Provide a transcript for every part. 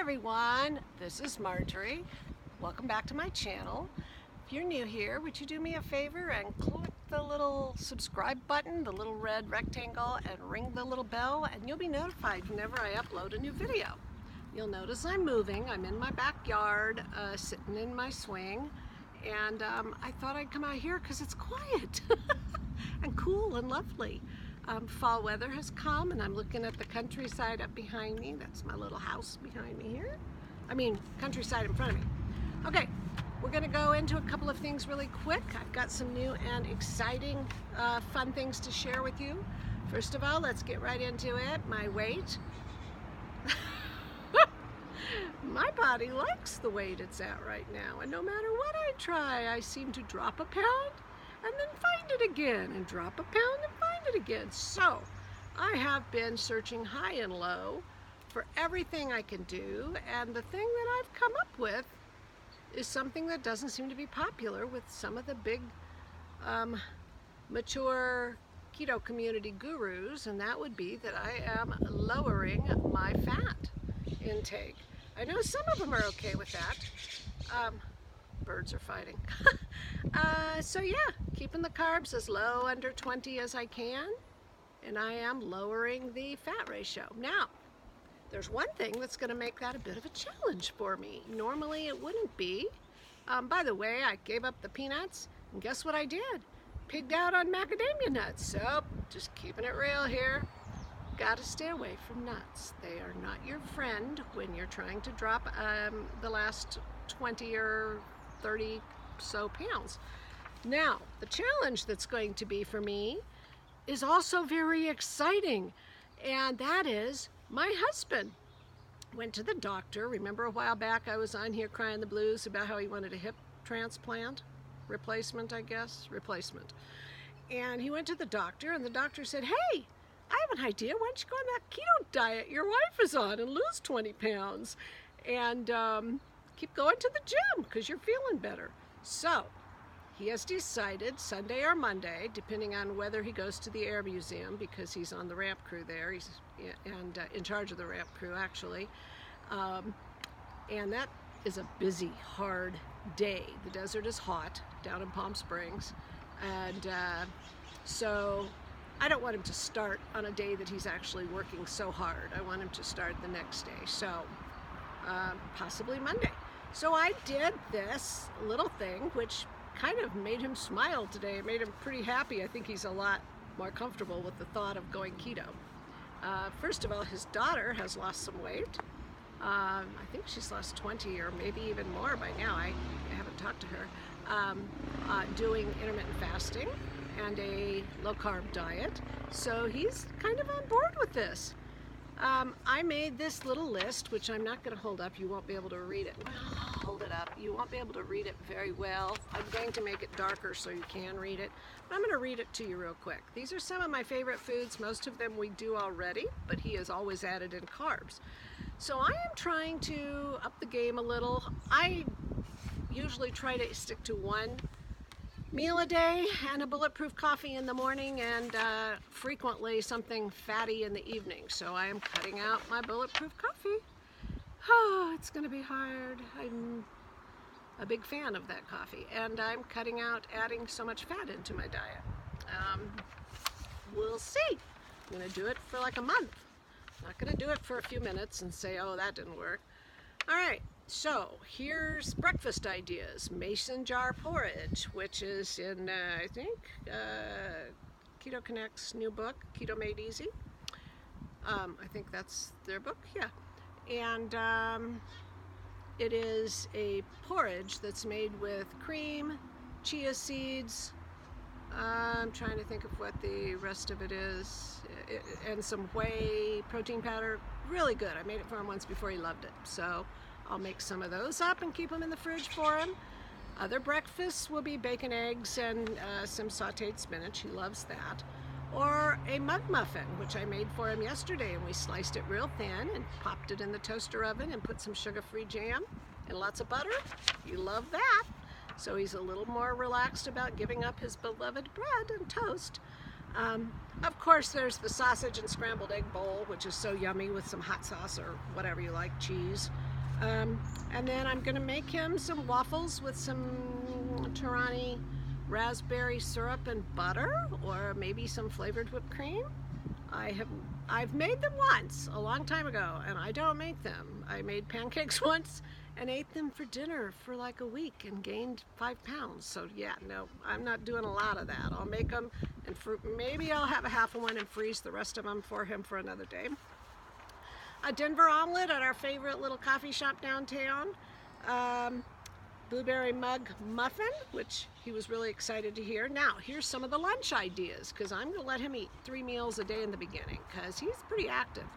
everyone, this is Marjorie. Welcome back to my channel. If you're new here, would you do me a favor and click the little subscribe button, the little red rectangle, and ring the little bell, and you'll be notified whenever I upload a new video. You'll notice I'm moving. I'm in my backyard, sitting in my swing, and I thought I'd come out here because it's quiet and cool and lovely. Fall weather has come, and I'm looking at the countryside up behind me. That's my little house behind me here. I mean, countryside in front of me. Okay, we're gonna go into a couple of things really quick. I've got some new and exciting, fun things to share with you. First of all, let's get right into it. My weight. My body likes the weight it's at right now, and no matter what I try, I seem to drop a pound and then find it again, and drop a pound and find it again. So I have been searching high and low for everything I can do, and the thing that I've come up with is something that doesn't seem to be popular with some of the big mature keto community gurus, and that would be that I am lowering my fat intake. I know some of them are okay with that. Birds are fighting. So yeah, keeping the carbs as low, under 20 as I can, and I am lowering the fat ratio. Now, there's one thing that's going to make that a bit of a challenge for me. Normally it wouldn't be. By the way, I gave up the peanuts, and guess what I did? Pigged out on macadamia nuts. So, just keeping it real here. Gotta stay away from nuts. They are not your friend when you're trying to drop the last 20 or 30 so pounds. Now, the challenge that's going to be for me is also very exciting, and that is my husband went to the doctor. Remember a while back I was on here crying the blues about how he wanted a hip transplant? Replacement, I guess? Replacement. And he went to the doctor, and the doctor said, hey, I have an idea. Why don't you go on that keto diet your wife is on and lose 20 pounds? And keep going to the gym because you're feeling better. So he has decided Sunday or Monday, depending on whether he goes to the Air Museum, because he's on the ramp crew there, he's in charge of the ramp crew actually, and that is a busy, hard day. The desert is hot down in Palm Springs, and so I don't want him to start on a day that he's actually working so hard. I want him to start the next day, so possibly Monday. So I did this little thing, which kind of made him smile today. It made him pretty happy. I think he's a lot more comfortable with the thought of going keto. First of all, his daughter has lost some weight. I think she's lost 20 or maybe even more by now. I haven't talked to her. Doing intermittent fasting and a low-carb diet. So he's kind of on board with this. I made this little list, which I'm not going to hold up. You won't be able to read it. Well, I'll hold it up. You won't be able to read it very well. I'm going to make it darker so you can read it. But I'm going to read it to you real quick. These are some of my favorite foods. Most of them we do already, but he has always added in carbs. So I am trying to up the game a little. I usually try to stick to one meal a day and a bulletproof coffee in the morning, and frequently something fatty in the evening. So I am cutting out my bulletproof coffee. Oh, it's going to be hard. I'm a big fan of that coffee, and I'm cutting out adding so much fat into my diet. We'll see. I'm going to do it for like a month. I'm not going to do it for a few minutes and say, oh, that didn't work. All right. So here's breakfast ideas. Mason jar porridge, which is in, I think, Keto Connect's new book, Keto Made Easy. I think that's their book, yeah. And it is a porridge that's made with cream, chia seeds. I'm trying to think of what the rest of it is, and some whey protein powder. Really good. I made it for him once before. He loved it. So I'll make some of those up and keep them in the fridge for him. Other breakfasts will be bacon, eggs, and some sauteed spinach. He loves that. Or a mug muffin, which I made for him yesterday, and we sliced it real thin and popped it in the toaster oven and put some sugar-free jam and lots of butter. You love that. So he's a little more relaxed about giving up his beloved bread and toast. Of course, there's the sausage and scrambled egg bowl, which is so yummy with some hot sauce or whatever you like, cheese. And then I'm going to make him some waffles with some Torani raspberry syrup and butter, or maybe some flavored whipped cream. I've made them once a long time ago, and I don't make them. I made pancakes once and ate them for dinner for like a week and gained 5 pounds. So yeah, no, I'm not doing a lot of that. I'll make them, and maybe I'll have a half of one and freeze the rest of them for him for another day. A Denver omelet at our favorite little coffee shop downtown. Blueberry mug muffin, which he was really excited to hear. Now, here's some of the lunch ideas, because I'm going to let him eat 3 meals a day in the beginning, because he's pretty active.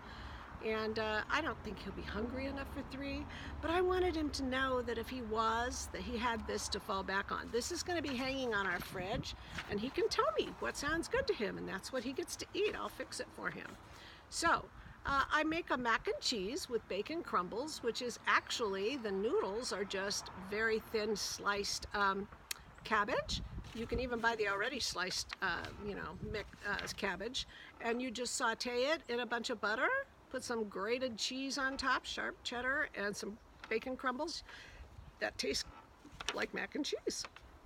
And I don't think he'll be hungry enough for 3, but I wanted him to know that if he was, that he had this to fall back on. This is going to be hanging on our fridge, and he can tell me what sounds good to him, and that's what he gets to eat. I'll fix it for him. So, I make a mac and cheese with bacon crumbles, which is actually, the noodles are just very thin sliced cabbage. You can even buy the already sliced, cabbage. And you just saute it in a bunch of butter, put some grated cheese on top, sharp cheddar, and some bacon crumbles. That tastes like mac and cheese.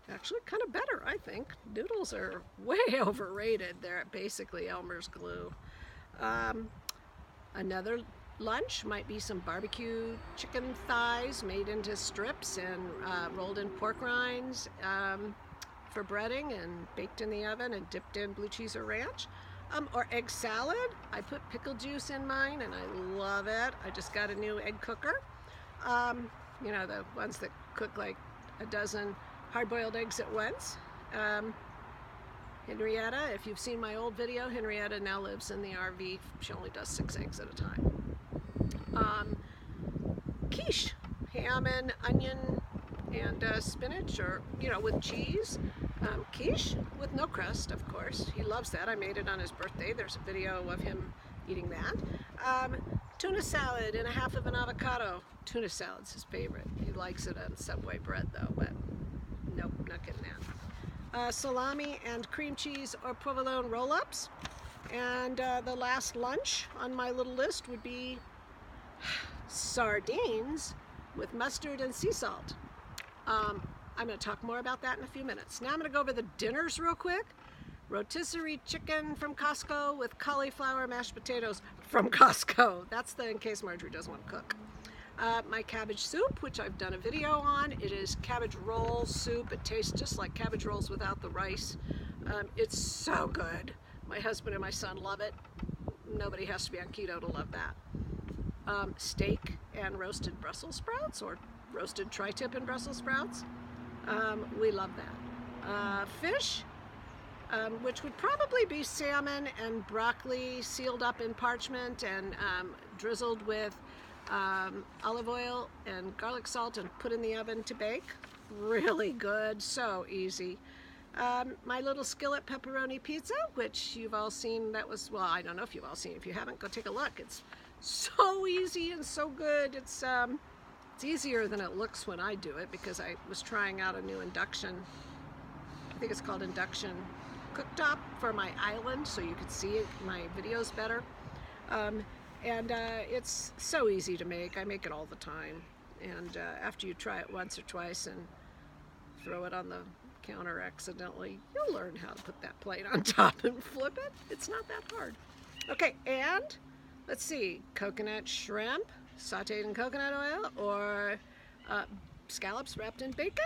Actually kind of better, I think. Noodles are way overrated. They're basically Elmer's glue. Another lunch might be some barbecue chicken thighs made into strips and rolled in pork rinds for breading and baked in the oven and dipped in blue cheese or ranch. Or egg salad. I put pickle juice in mine and I love it. I just got a new egg cooker. The ones that cook like a dozen hard-boiled eggs at once. Henrietta, if you've seen my old video, Henrietta now lives in the RV. She only does 6 eggs at a time. Quiche, ham and onion and spinach, or, with cheese. Quiche with no crust, of course. He loves that. I made it on his birthday. There's a video of him eating that. Tuna salad and a half of an avocado. Tuna salad's his favorite. He likes it on Subway bread, though, but nope, not getting that. Salami and cream cheese or provolone roll-ups. And the last lunch on my little list would be sardines with mustard and sea salt. I'm going to talk more about that in a few minutes. Now I'm going to go over the dinners real quick. Rotisserie chicken from Costco with cauliflower mashed potatoes from Costco. That's in case Marjorie doesn't want to cook. My cabbage soup, which I've done a video on. It is cabbage roll soup. It tastes just like cabbage rolls without the rice. It's so good. My husband and my son love it. Nobody has to be on keto to love that. Steak and roasted Brussels sprouts, or roasted tri-tip and Brussels sprouts. We love that. Fish, which would probably be salmon and broccoli sealed up in parchment and drizzled with olive oil and garlic salt and put in the oven to bake. Really good, so easy. My little skillet pepperoni pizza, which you've all seen. I don't know if you've all seen. If you haven't, go take a look. It's so easy and so good. It's easier than it looks when I do it, because I was trying out a new induction, I think it's called induction cooktop for my island, so you could see my videos better. It's so easy to make. I make it all the time. And after you try it once or twice and throw it on the counter accidentally, you'll learn how to put that plate on top and flip it. It's not that hard. Okay, and let's see, coconut shrimp sauteed in coconut oil, or scallops wrapped in bacon.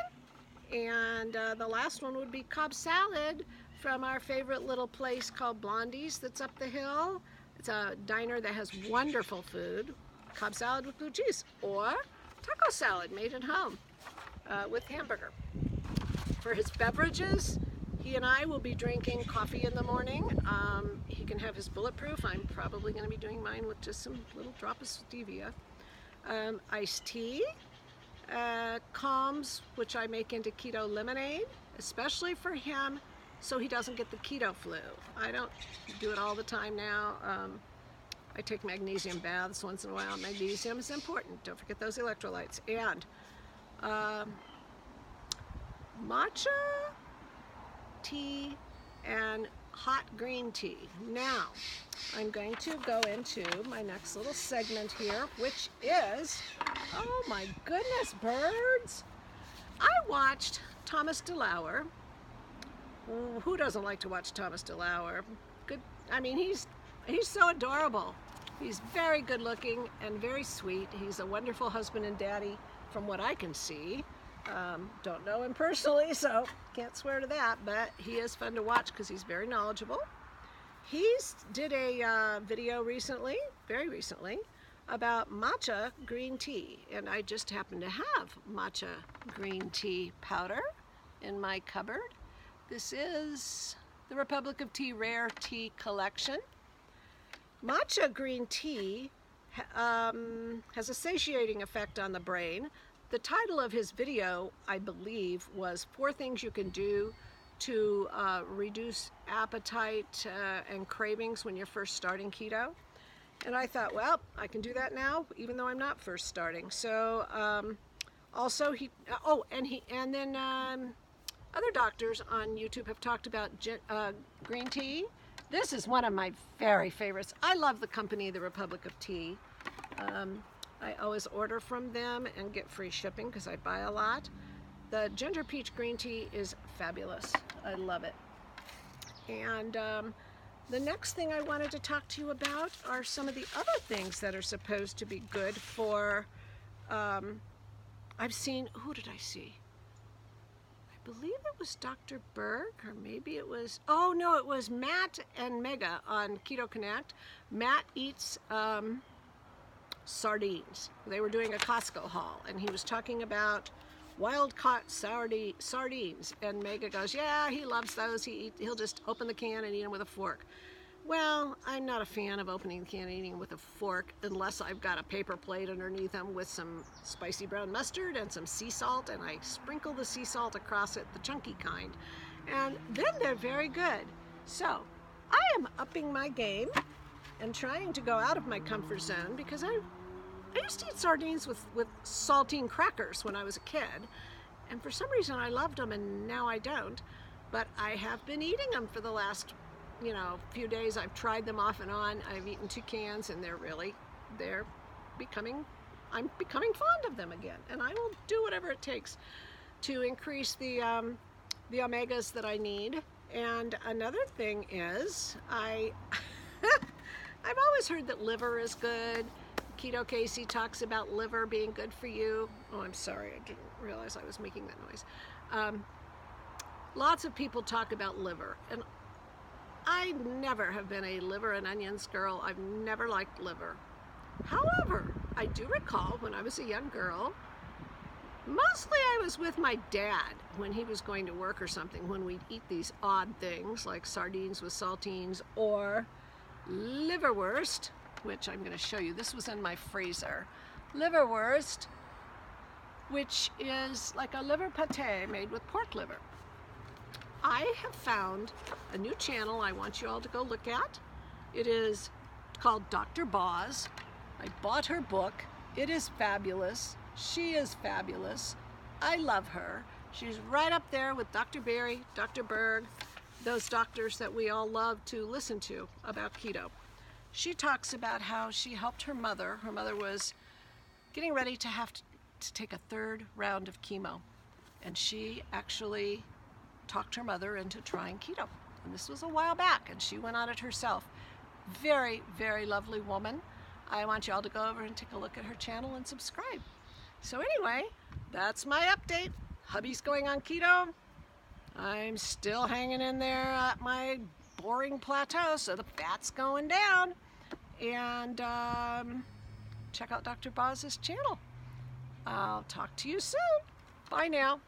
And the last one would be Cobb salad from our favorite little place called Blondie's that's up the hill. It's a diner that has wonderful food. Cobb salad with blue cheese, or taco salad made at home with hamburger. For his beverages, he and I will be drinking coffee in the morning. He can have his bulletproof. I'm probably going to be doing mine with just some little drop of stevia. Iced tea, calms, which I make into keto lemonade, especially for him, so he doesn't get the keto flu. I don't do it all the time now. I take magnesium baths once in a while. Magnesium is important. Don't forget those electrolytes. And matcha tea and hot green tea. Now, I'm going to go into my next little segment here, which is, oh my goodness, birds. I watched Thomas DeLauer. Who doesn't like to watch Thomas DeLauer? Good. I mean, he's so adorable. He's very good looking and very sweet. He's a wonderful husband and daddy from what I can see. Don't know him personally, so can't swear to that, but he is fun to watch because he's very knowledgeable. He's did a video recently, very recently, about matcha green tea, and I just happen to have matcha green tea powder in my cupboard. This is the Republic of Tea Rare Tea Collection. Matcha green tea has a satiating effect on the brain. The title of his video, I believe, was 4 things you can do to reduce appetite and cravings when you're first starting keto. And I thought, well, I can do that now, even though I'm not first starting. So also other doctors on YouTube have talked about green tea. This is one of my very favorites. I love the company, the Republic of Tea. I always order from them and get free shipping because I buy a lot. The ginger peach green tea is fabulous. I love it. And the next thing I wanted to talk to you about are some of the other things that are supposed to be good for, I've seen, who did I see? I believe it was Dr. Berg, or maybe it was, oh no, it was Matt and Mega on Keto Connect. Matt eats sardines. They were doing a Costco haul, and he was talking about wild-caught sardines, and Mega goes, yeah, he loves those. He'll just open the can and eat them with a fork. Well, I'm not a fan of opening the can and eating them with a fork unless I've got a paper plate underneath them with some spicy brown mustard and some sea salt, and I sprinkle the sea salt across it, the chunky kind, and then they're very good. So I am upping my game and trying to go out of my comfort zone because I used to eat sardines with saltine crackers when I was a kid, and for some reason I loved them and now I don't, but I have been eating them for the last few days. I've tried them off and on. I've eaten 2 cans and I'm becoming fond of them again, and I will do whatever it takes to increase the omegas that I need. And another thing is I've always heard that liver is good. Keto Casey talks about liver being good for you. Oh, I'm sorry, I didn't realize I was making that noise. Lots of people talk about liver, and I never have been a liver and onions girl. I've never liked liver. However, I do recall when I was a young girl, mostly I was with my dad when he was going to work or something, when we'd eat these odd things like sardines with saltines or liverwurst, which I'm going to show you. This was in my freezer. Liverwurst, which is like a liver pate made with pork liver. I have found a new channel I want you all to go look at. It is called Dr. Boz. I bought her book. It is fabulous. She is fabulous. I love her. She's right up there with Dr. Berry, Dr. Berg, those doctors that we all love to listen to about keto. She talks about how she helped her mother. Her mother was getting ready to have to take a 3rd round of chemo, and she actually talked her mother into trying keto. And this was a while back, and she went on it herself. Very, very lovely woman. I want you all to go over and take a look at her channel and subscribe. So anyway, that's my update. Hubby's going on keto. I'm still hanging in there at my boring plateau, so the fat's going down. And check out Dr. Boz's channel. I'll talk to you soon. Bye now.